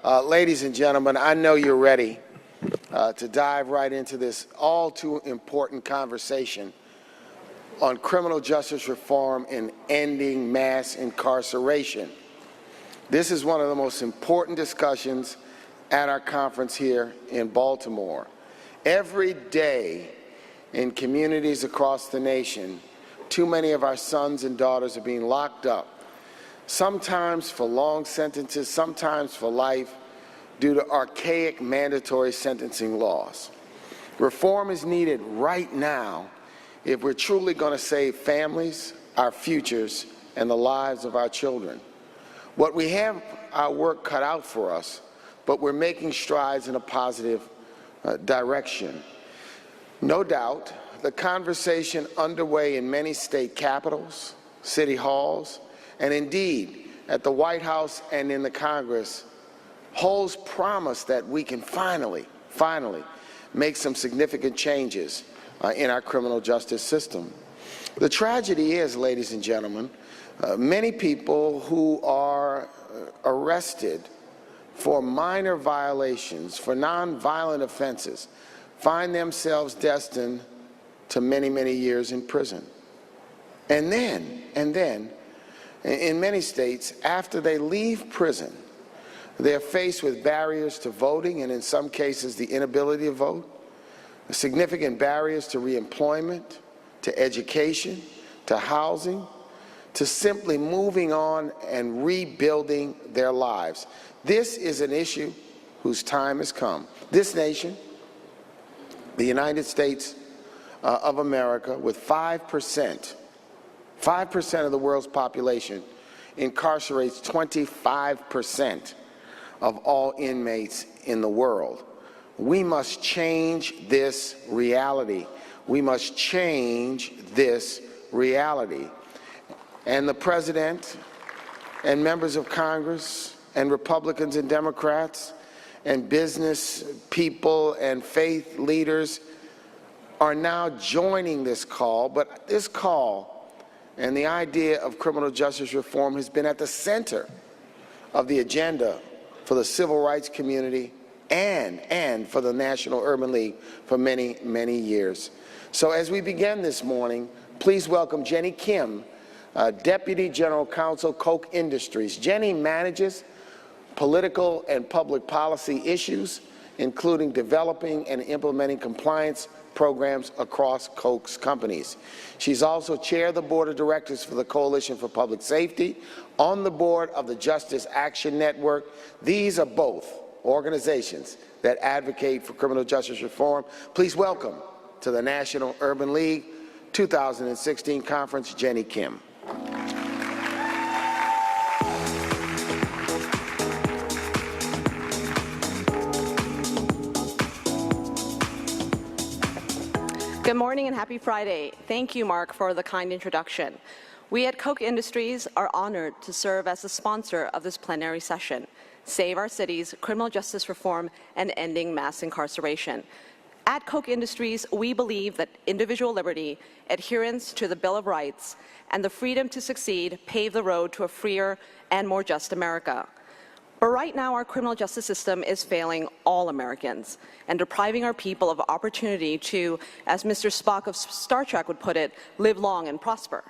Ladies and gentlemen, I know you're ready to dive right into this all too important conversation on criminal justice reform and ending mass incarceration. This is one of the most important discussions at our conference here in Baltimore. Every day in communities across the nation, too many of our sons and daughters are being locked up, sometimes for long sentences, sometimes for life, due to archaic mandatory sentencing laws. Reform is needed right now if we're truly going to save families, our futures, and the lives of our children. What we have our work cut out for us, but we're making strides in a positive direction. No doubt, the conversation underway in many state capitals, city halls, and indeed at the White House and in the Congress holds promise that we can finally make some significant changes in our criminal justice system. The tragedy is, ladies and gentlemen, many people who are arrested for minor violations, for nonviolent offenses, find themselves destined to many, many years in prison. And then, in many states, after they leave prison, they're faced with barriers to voting and in some cases the inability to vote, significant barriers to reemployment, to education, to housing, to simply moving on and rebuilding their lives. This is an issue whose time has come. This nation, the United States of America, with 5% of the world's population, incarcerates 25% of all inmates in the world. We must change this reality. We must change this reality. And the President and members of Congress and Republicans and Democrats and business people and faith leaders are now joining this call, but this call and the idea of criminal justice reform has been at the center of the agenda for the civil rights community and for the National Urban League for many, many years. So as we begin this morning, please welcome Jenny Kim, Deputy General Counsel, Koch Industries. Jenny manages political and public policy issues, including developing and implementing compliance programs across Koch's companies. She's also chair of the board of directors for the Coalition for Public Safety, on the board of the Justice Action Network. These are both organizations that advocate for criminal justice reform. Please welcome to the National Urban League 2016 Conference, Jenny Kim. Good morning and happy Friday. Thank you, Mark, for the kind introduction. We at Koch Industries are honored to serve as the sponsor of this plenary session, Save Our Cities, Criminal Justice Reform and Ending Mass Incarceration. At Koch Industries, we believe that individual liberty, adherence to the Bill of Rights, and the freedom to succeed pave the road to a freer and more just America. But right now, our criminal justice system is failing all Americans and depriving our people of opportunity to, as Mr. Spock of Star Trek would put it, live long and prosper.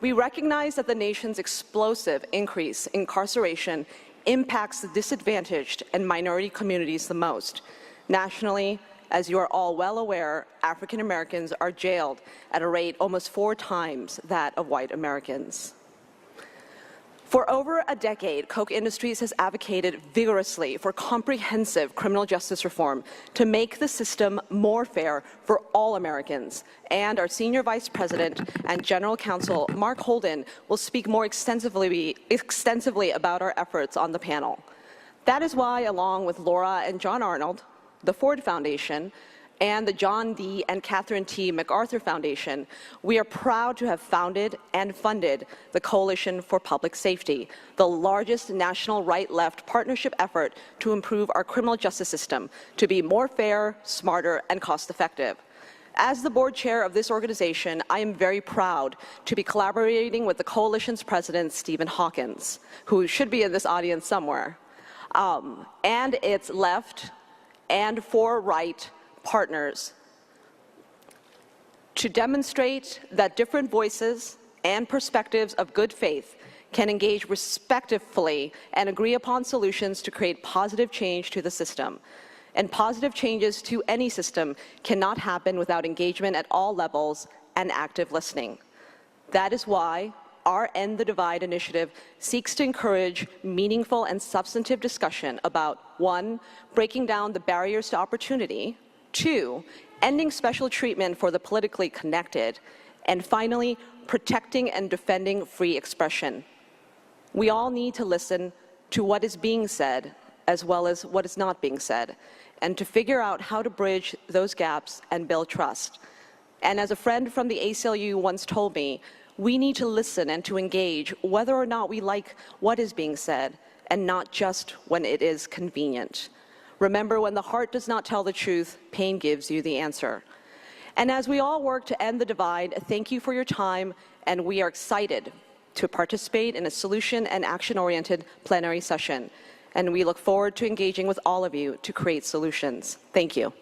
We recognize that the nation's explosive increase in incarceration impacts the disadvantaged and minority communities the most. Nationally, as you are all well aware, African Americans are jailed at a rate almost 4 times that of white Americans. For over a decade, Koch Industries has advocated vigorously for comprehensive criminal justice reform to make the system more fair for all Americans. And our Senior Vice President and General Counsel, Mark Holden, will speak more extensively about our efforts on the panel. That is why, along with Laura and John Arnold, the Ford Foundation, and the John D. and Catherine T. MacArthur Foundation, we are proud to have founded and funded the Coalition for Public Safety, the largest national right-left partnership effort to improve our criminal justice system to be more fair, smarter, and cost-effective. As the board chair of this organization, I am very proud to be collaborating with the Coalition's president, Stephen Hawkins, who should be in this audience somewhere. and its left and far-right partners to demonstrate that different voices and perspectives of good faith can engage respectfully and agree upon solutions to create positive change to the system. And positive changes to any system cannot happen without engagement at all levels and active listening. That is why our End the Divide initiative seeks to encourage meaningful and substantive discussion about 1, breaking down the barriers to opportunity, 2, ending special treatment for the politically connected, and finally, protecting and defending free expression. We all need to listen to what is being said as well as what is not being said, and to figure out how to bridge those gaps and build trust. And as a friend from the ACLU once told me, we need to listen and to engage whether or not we like what is being said, and not just when it is convenient. Remember, when the heart does not tell the truth, pain gives you the answer. And as we all work to end the divide, thank you for your time, and we are excited to participate in a solution and action-oriented plenary session. And we look forward to engaging with all of you to create solutions. Thank you.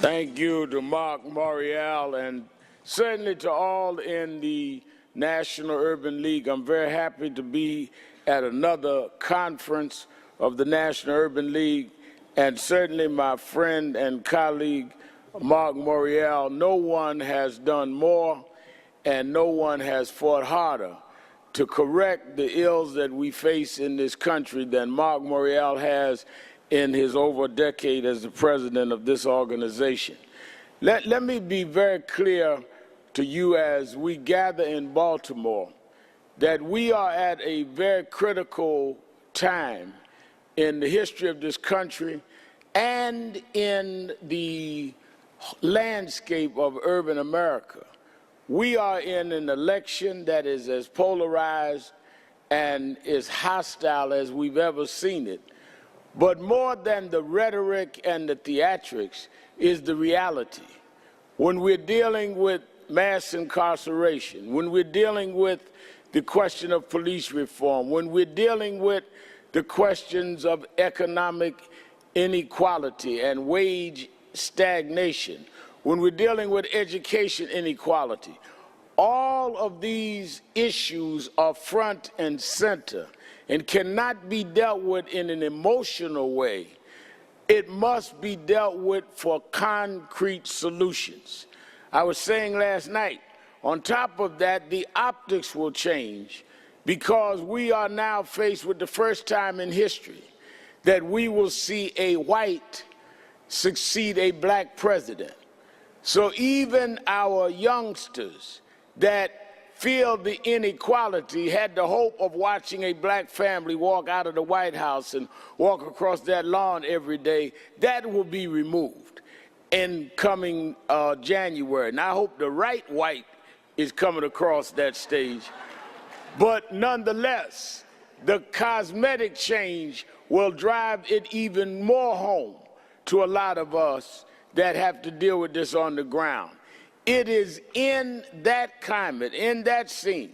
Thank you to Mark Morial, and certainly to all in the National Urban League. I'm very happy to be at another conference of the National Urban League, and certainly my friend and colleague, Mark Morial. No one has done more and no one has fought harder to correct the ills that we face in this country than Mark Morial has in his over a decade as the president of this organization. Let me be very clear to you as we gather in Baltimore that we are at a very critical time in the history of this country and in the landscape of urban America. We are in an election that is as polarized and as hostile as we've ever seen it. But more than the rhetoric and the theatrics is the reality. When we're dealing with mass incarceration, when we're dealing with the question of police reform, when we're dealing with the questions of economic inequality and wage stagnation, when we're dealing with education inequality, all of these issues are front and center and cannot be dealt with in an emotional way. It must be dealt with for concrete solutions. I was saying last night, on top of that, the optics will change because we are now faced with the first time in history that we will see a white succeed a black president. So even our youngsters that feel the inequality had the hope of watching a black family walk out of the White House and walk across that lawn every day. That will be removed in coming January. And I hope the right white is coming across that stage. But nonetheless, the cosmetic change will drive it even more home to a lot of us that have to deal with this on the ground. It is in that climate, in that scene,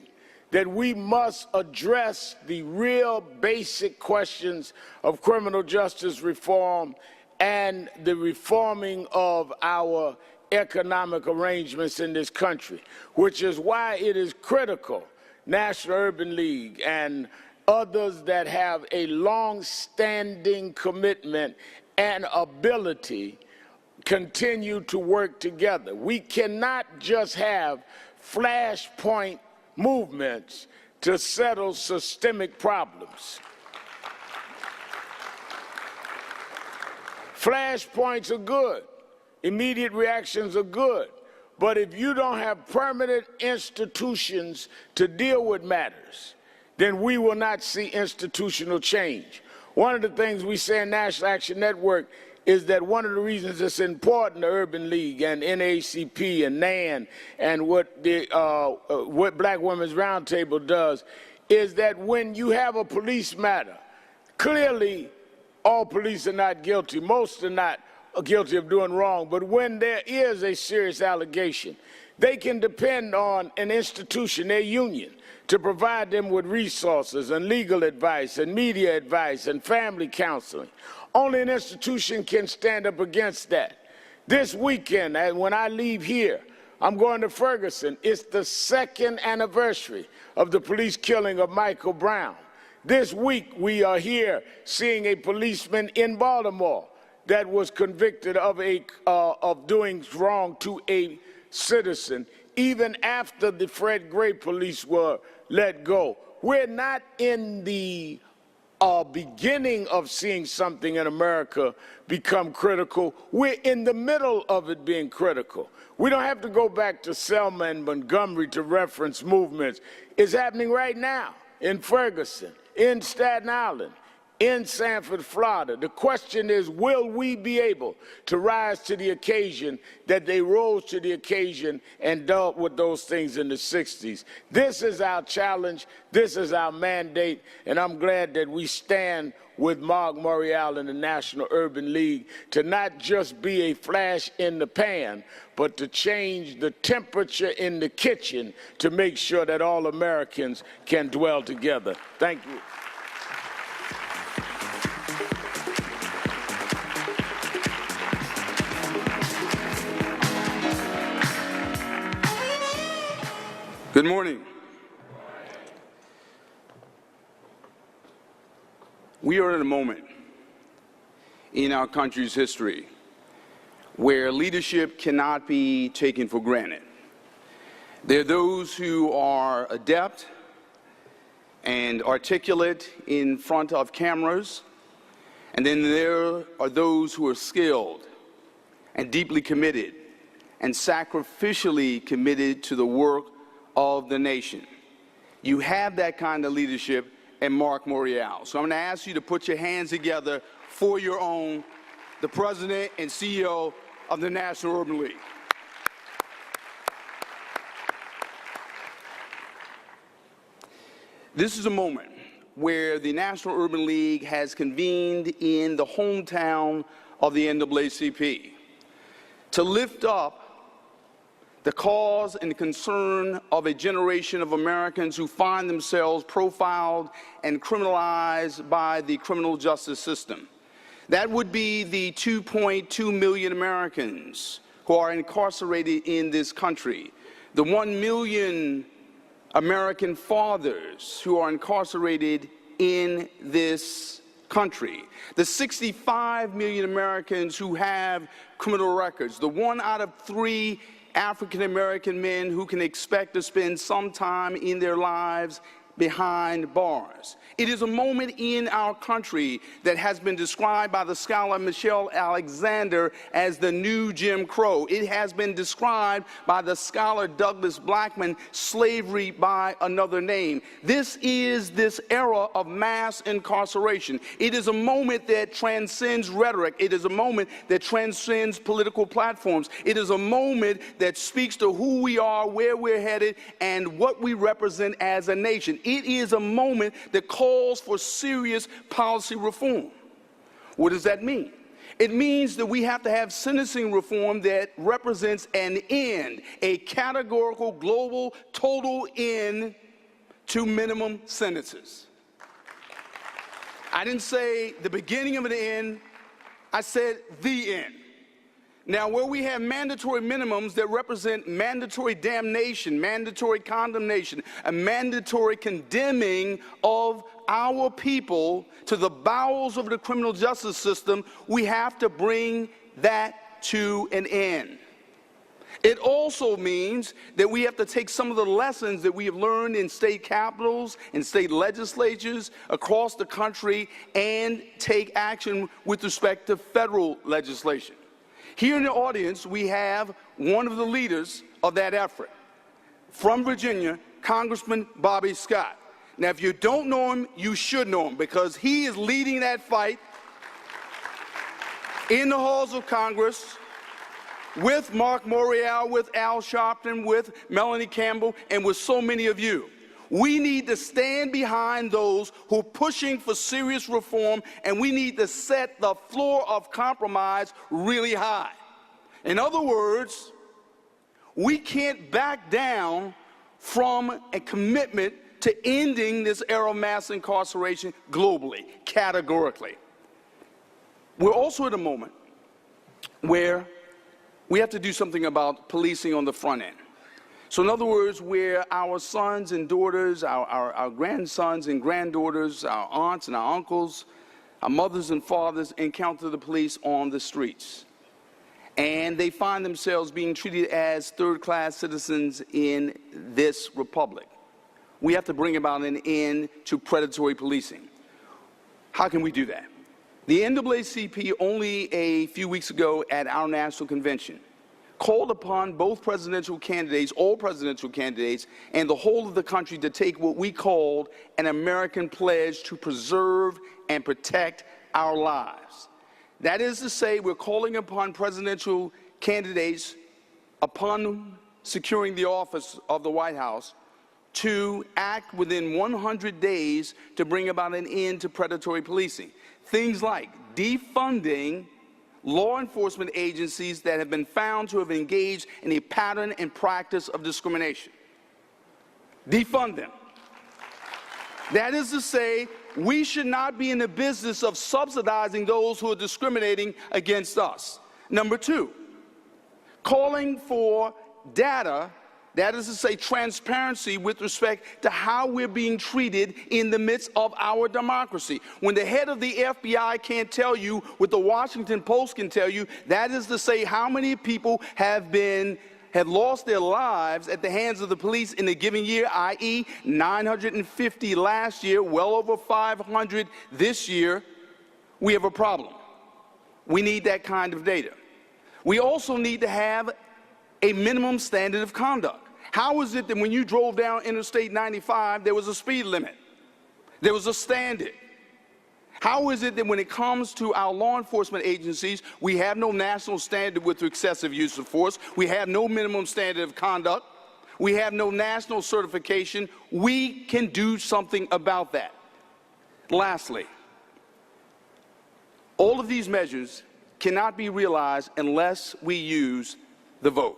that we must address the real basic questions of criminal justice reform and the reforming of our economic arrangements in this country, which is why it is critical, National Urban League and others that have a long-standing commitment and ability continue to work together. We cannot just have flashpoint movements to settle systemic problems. Flashpoints are good. Immediate reactions are good. But if you don't have permanent institutions to deal with matters, then we will not see institutional change. One of the things we say in National Action Network is that one of the reasons it's important, the Urban League and NAACP and NAN and what Black Women's Roundtable does, is that when you have a police matter, clearly all police are not guilty, most are not, guilty of doing wrong, but when there is a serious allegation, they can depend on an institution, their union, to provide them with resources and legal advice and media advice and family counseling. Only an institution can stand up against that. This weekend, and when I leave here, I'm going to Ferguson. It's the 2nd anniversary of the police killing of Michael Brown. This week, we are here seeing a policeman in Baltimore that was convicted of doing wrong to a citizen, even after the Fred Gray police were let go. We're not in the beginning of seeing something in America become critical. We're in the middle of it being critical. We don't have to go back to Selma and Montgomery to reference movements. It's happening right now in Ferguson, in Staten Island, in Sanford, Florida. The question is, will we be able to rise to the occasion that they rose to the occasion and dealt with those things in the 60s? This is our challenge. This is our mandate. And I'm glad that we stand with Mark Morial and the National Urban League to not just be a flash in the pan, but to change the temperature in the kitchen to make sure that all Americans can dwell together. Thank you. Good morning. We are at a moment in our country's history where leadership cannot be taken for granted. There are those who are adept and articulate in front of cameras, and then there are those who are skilled and deeply committed and sacrificially committed to the work of the nation. You have that kind of leadership in Mark Morial. So I'm going to ask you to put your hands together for your own, the President and CEO of the National Urban League. This is a moment where the National Urban League has convened in the hometown of the NAACP to lift up the cause and concern of a generation of Americans who find themselves profiled and criminalized by the criminal justice system. That would be the 2.2 million Americans who are incarcerated in this country, the 1 million American fathers who are incarcerated in this country, the 65 million Americans who have criminal records, the 1 out of 3 African-American men who can expect to spend some time in their lives behind bars. It is a moment in our country that has been described by the scholar Michelle Alexander as the new Jim Crow. It has been described by the scholar Douglas Blackman, slavery by another name. This is this era of mass incarceration. It is a moment that transcends rhetoric. It is a moment that transcends political platforms. It is a moment that speaks to who we are, where we're headed, and what we represent as a nation. It is a moment that calls for serious policy reform. What does that mean? It means that we have to have sentencing reform that represents an end, a categorical, global, total end to minimum sentences. I didn't say the beginning of an end, I said the end. Now, where we have mandatory minimums that represent mandatory damnation, mandatory condemnation, a mandatory condemning of our people to the bowels of the criminal justice system, we have to bring that to an end. It also means that we have to take some of the lessons that we have learned in state capitals and state legislatures across the country and take action with respect to federal legislation. Here in the audience, we have one of the leaders of that effort. From Virginia, Congressman Bobby Scott. Now, if you don't know him, you should know him because he is leading that fight in the halls of Congress with Mark Morial, with Al Sharpton, with Melanie Campbell, and with so many of you. We need to stand behind those who are pushing for serious reform, and we need to set the floor of compromise really high. In other words, we can't back down from a commitment to ending this era of mass incarceration globally, categorically. We're also at a moment where we have to do something about policing on the front end. So in other words, where our sons and daughters, our grandsons and granddaughters, our aunts and our uncles, our mothers and fathers encounter the police on the streets. And they find themselves being treated as third-class citizens in this republic. We have to bring about an end to predatory policing. How can we do that? The NAACP only a few weeks ago at our national convention called upon both presidential candidates, all presidential candidates, and the whole of the country to take what we called an American pledge to preserve and protect our lives. That is to say, we're calling upon presidential candidates, upon securing the office of the White House, to act within 100 days to bring about an end to predatory policing. Things like defunding law enforcement agencies that have been found to have engaged in a pattern and practice of discrimination. Defund them. That is to say, we should not be in the business of subsidizing those who are discriminating against us. Number two, calling for data, that is to say, transparency with respect to how we're being treated in the midst of our democracy. When the head of the FBI can't tell you what the Washington Post can tell you, that is to say, how many people have lost their lives at the hands of the police in a given year, i.e. 950 last year, well over 500 this year, we have a problem. We need that kind of data. We also need to have a minimum standard of conduct. How is it that when you drove down Interstate 95, there was a speed limit? There was a standard. How is it that when it comes to our law enforcement agencies, we have no national standard with excessive use of force, we have no minimum standard of conduct, we have no national certification? We can do something about that. Lastly, all of these measures cannot be realized unless we use the vote.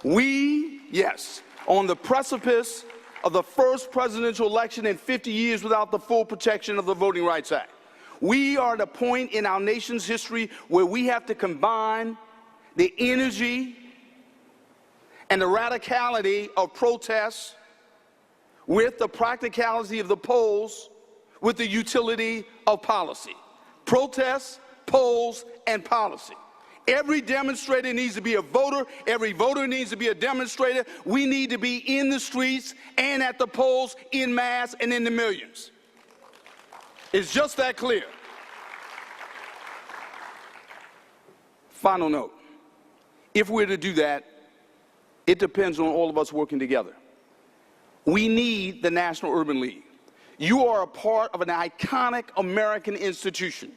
We, yes, on the precipice of the first presidential election in 50 years without the full protection of the Voting Rights Act. We are at a point in our nation's history where we have to combine the energy and the radicality of protests with the practicality of the polls, with the utility of policy. Protests, polls, and policy. Every demonstrator needs to be a voter. Every voter needs to be a demonstrator. We need to be in the streets and at the polls in mass and in the millions. It's just that clear. Final note. If we're to do that, it depends on all of us working together. We need the National Urban League. You are a part of an iconic American institution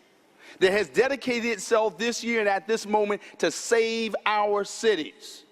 that has dedicated itself this year and at this moment to save our cities.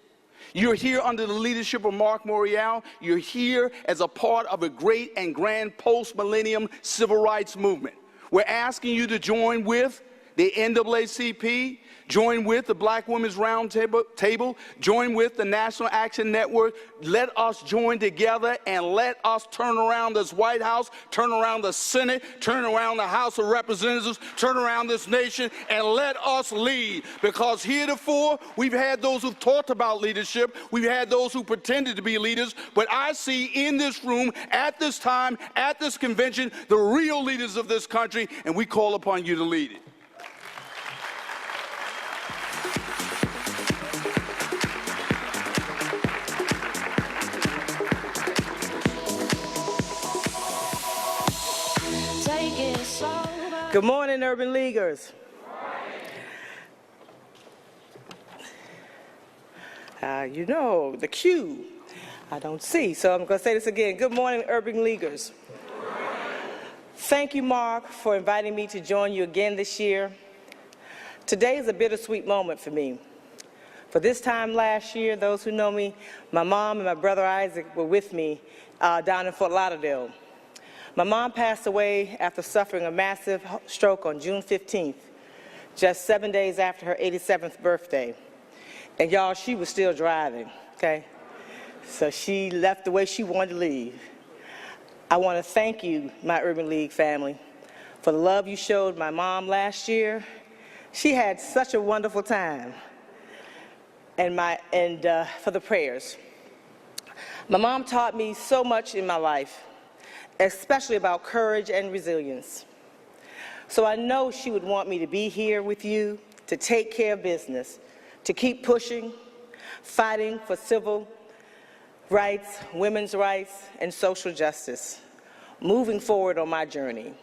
You're here under the leadership of Mark Morial. You're here as a part of a great and grand post-millennium civil rights movement. We're asking you to join with the NAACP, join with the Black Women's Roundtable, join with the National Action Network. Let us join together and let us turn around this White House, turn around the Senate, turn around the House of Representatives, turn around this nation, and let us lead. Because heretofore, we've had those who've talked about leadership, we've had those who pretended to be leaders, but I see in this room, at this time, at this convention, the real leaders of this country, and we call upon you to lead it. Good morning, Urban Leaguers. You know, the cue I don't see, so I'm going to say this again. Good morning, Urban Leaguers. Thank you, Mark, for inviting me to join you again this year. Today is a bittersweet moment for me. For this time last year, those who know me, my mom and my brother Isaac were with me down in Fort Lauderdale. My mom passed away after suffering a massive stroke on June 15th, just 7 days after her 87th birthday. And y'all, she was still driving, okay? So she left the way she wanted to leave. I want to thank you, my Urban League family, for the love you showed my mom last year. She had such a wonderful time, and for the prayers. My mom taught me so much in my life, especially about courage and resilience. So I know she would want me to be here with you, to take care of business, to keep pushing, fighting for civil rights, women's rights, and social justice, moving forward on my journey.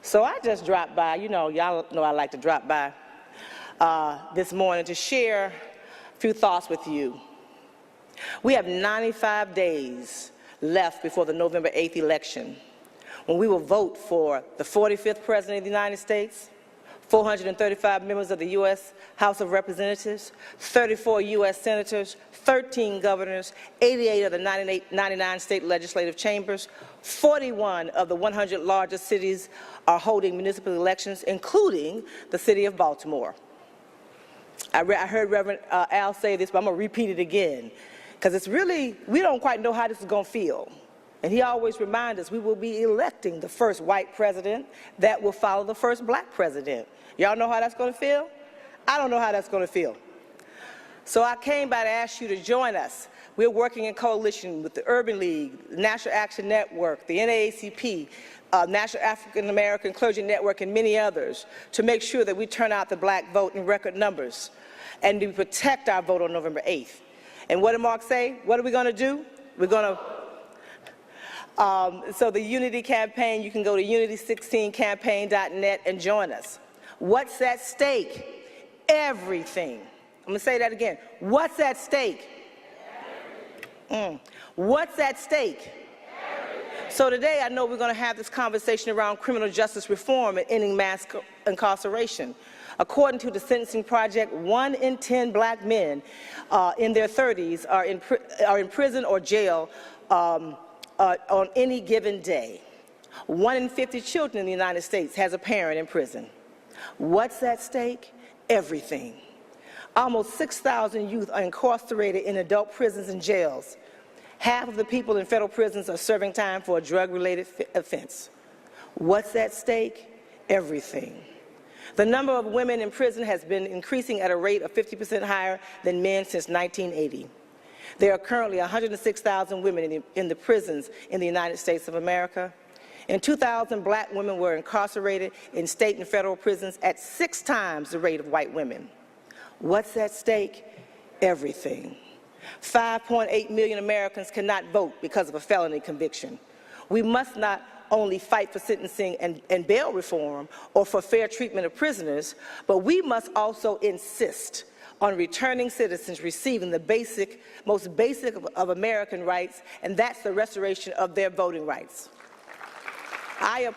So I just dropped by, you know, y'all know I like to drop by this morning to share a few thoughts with you. We have 95 days left before the November 8th election, when we will vote for the 45th President of the United States, 435 members of the U.S. House of Representatives, 34 U.S. Senators, 13 governors, 88 of the 99 state legislative chambers, 41 of the 100 largest cities are holding municipal elections, including the city of Baltimore. I heard Reverend Al say this, but I'm going to repeat it again, because it's really, we don't quite know how this is going to feel. And he always reminds us we will be electing the first white president that will follow the first black president. Y'all know how that's going to feel? I don't know how that's going to feel. So I came by to ask you to join us. We're working in coalition with the Urban League, the National Action Network, the NAACP, National African American Clergy Network, and many others to make sure that we turn out the black vote in record numbers and we protect our vote on November 8th. And what did Mark say? What are we going to do? We're going to so the Unity Campaign, you can go to unity16campaign.net and join us. What's at stake? Everything. I'm going to say that again. What's at stake? What's at stake? So today I know we're going to have this conversation around criminal justice reform and ending mass incarceration. According to the Sentencing Project, 1 in 10 black men in their 30s are in prison or jail on any given day. 1 in 50 children in the United States has a parent in prison. What's at stake? Everything. Almost 6,000 youth are incarcerated in adult prisons and jails. Half of the people in federal prisons are serving time for a drug-related offense. What's at stake? Everything. The number of women in prison has been increasing at a rate of 50% higher than men since 1980. There are currently 106,000 women in the prisons in the United States of America. In 2000, black women were incarcerated in state and federal prisons at 6 times the rate of white women. What's at stake? Everything. 5.8 million Americans cannot vote because of a felony conviction. We must not only fight for sentencing and bail reform or for fair treatment of prisoners, but we must also insist on returning citizens receiving the most basic of American rights, and that's the restoration of their voting rights. I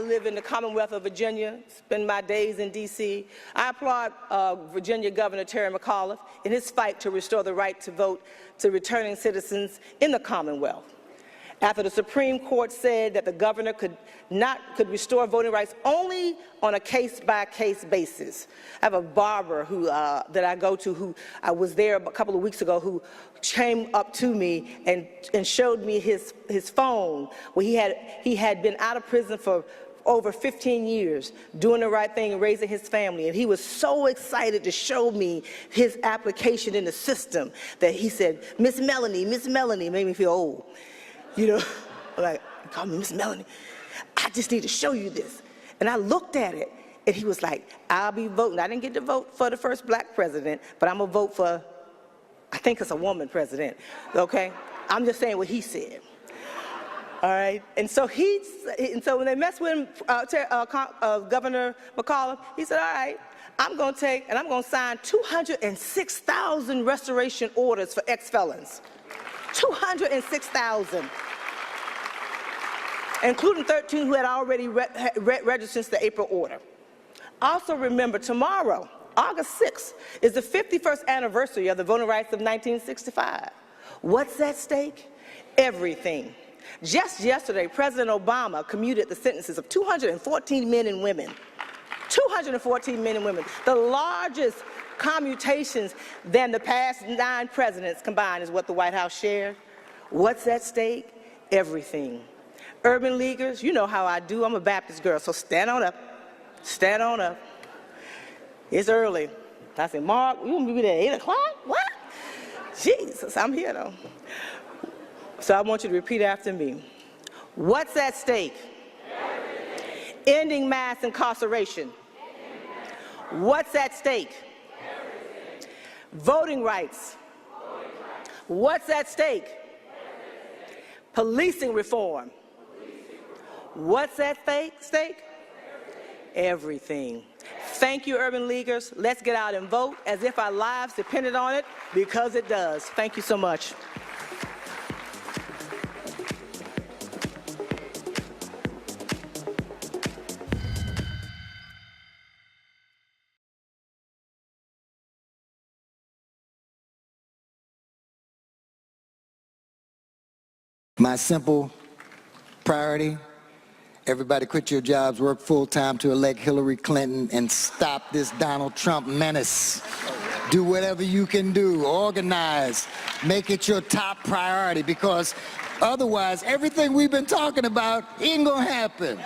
live in the Commonwealth of Virginia, spend my days in D.C. I applaud Virginia Governor Terry McAuliffe in his fight to restore the right to vote to returning citizens in the Commonwealth. After the Supreme Court said that the governor could restore voting rights only on a case-by-case basis. I have a barber that I go to who I was there a couple of weeks ago who came up to me and showed me his phone where he had been out of prison for over 15 years, doing the right thing and raising his family. And he was so excited to show me his application in the system that he said, Miss Melanie, made me feel old. You know, like, call me Miss Melanie. I just need to show you this. And I looked at it, and he was like, I'll be voting. I didn't get to vote for the first black president, but I'm going to vote for, I think it's a woman president, okay? I'm just saying what he said. All right? And so when they messed with Governor McAuliffe, he said, all right, I'm going to sign 206,000 restoration orders for ex-felons. 206,000, including 13 who had already registered since the April order. Also remember, tomorrow, August 6th, is the 51st anniversary of the Voting Rights of 1965. What's at stake? Everything. Just yesterday, President Obama commuted the sentences of 214 men and women. 214 men and women. The largest commutations than the past 9 presidents combined is what the White House shared. What's at stake? Everything. Urban leaguers, you know how I do. I'm a Baptist girl, so stand on up. Stand on up. It's early. I said, Mark, you want me to be there at 8 o'clock? What? Jesus, I'm here though. So I want you to repeat after me. What's at stake? Everything. Ending mass incarceration. What's at stake? Everything. Voting rights. What's at stake? Everything. Policing reform. What's at stake? Everything. Thank you, urban leaguers. Let's get out and vote as if our lives depended on it, because it does. Thank you so much. My simple priority: everybody quit your jobs, work full-time to elect Hillary Clinton and stop this Donald Trump menace. Do whatever you can do, organize, make it your top priority, because otherwise everything we've been talking about ain't gonna happen.